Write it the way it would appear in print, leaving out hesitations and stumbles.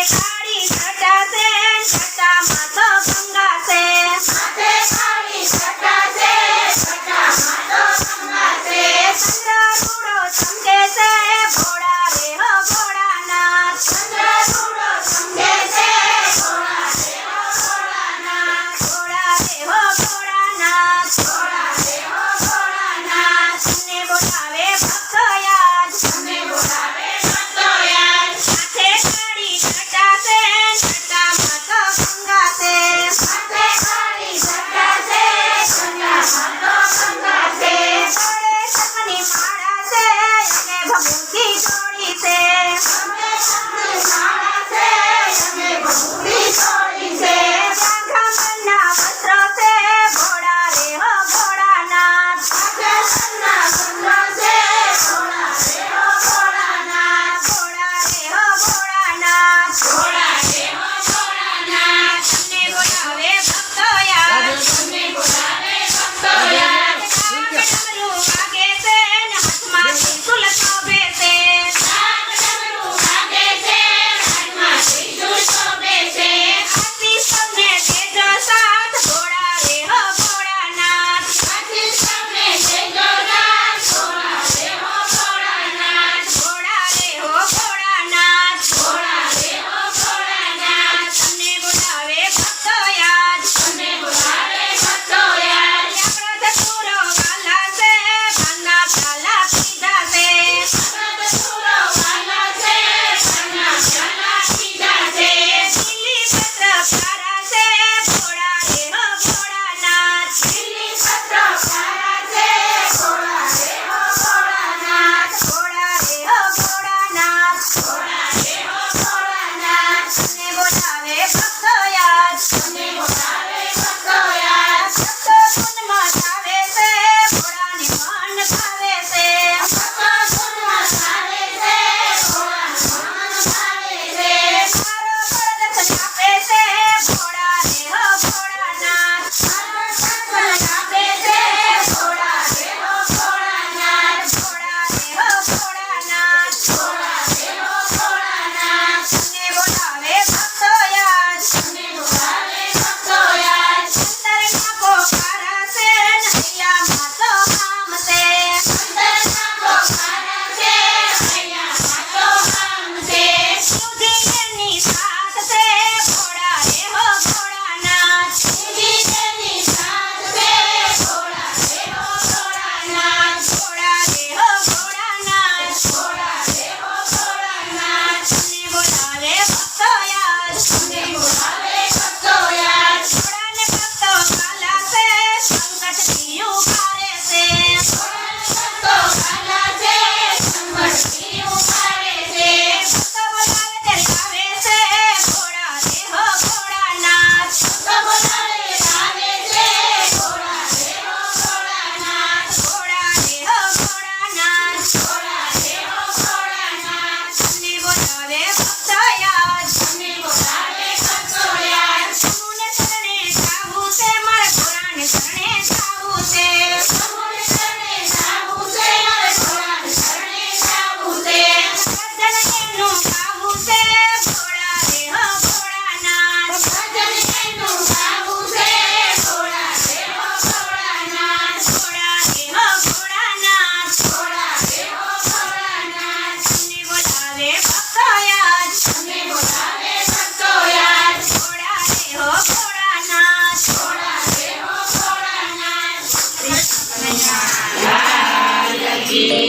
કાળી છટા છે છટામાં તો ગંગા છે માથે કાળી છટા છે છટામાં તો ગંગા છે ચંદ્ર રૂડો ચમકે છે ભોળા રે હો ભોળાનાથ ચંદ્ર રૂડો ચમકે છે ભોળા રે હો ભોળાનાથ ભોળા રે હો ભોળાનાથ ભોળા રે હો ભોળાનાથ તમને બોલાવે ભક્તો યાદ તમને બોલાવે ભક્તો યાદ માથે કાળી છટા છે છટામાં તો ગંગા છે માથે કાળી છટા છે છટામાં તો ગંગા છે ગળે શંખની માળા છે અને ભભૂતિ જોડી છે અમે શંખની માળા છે અમે ભભૂતિ છોડી છે શાખાંબરના વસ્ત્રો છે ભોળા રે હો ભોળાનાથ આકાશના ચંદ્ર છે ભોળા રે હો ભોળાનાથ ભોળા રે હો ભોળાનાથ ભોળા રે હો ભોળાનાથ તમને બોલાવે ભક્તો યાદ તમને બોલાવે ભક્તો યાદ ડમરું વાગે છે ને હાથમાં ત્રિશૂલ શોભે છે સાત ડમરું વાગે છે હાથમાં ત્રિશૂળ શોભે છે આથી સૌને દેજો સાથ ભોળા રે હો ભોળાનાથ આથી સૌને દેજો નાથ ભોળા રે હો ભોળાનાથ ભોળા રે હો ભોળાનાથ ભોળા રે હો ભોળાનાથ તમને બોલાવે ભક્તો યાદ તમને બોલાવે ભક્તો યાદ આપણો ધતુરો વાલા છે ભાંગના પ્યાલા પીધા છે આપણા ધતુરો વાલા છે ભાંગના પ્યાલા પીધા છે લીલી પત્ર પ્યારા છે ભોળા રે હો ભોળાનાથ લીલી પત્ર પ્યારા છે ભોળા રે હો ભોળાનાથ ભોળા રે હો ભોળાનાથ ભોળા રે હો ભોળાનાથ તમને બોલાવે ભક્તો યાદ તમને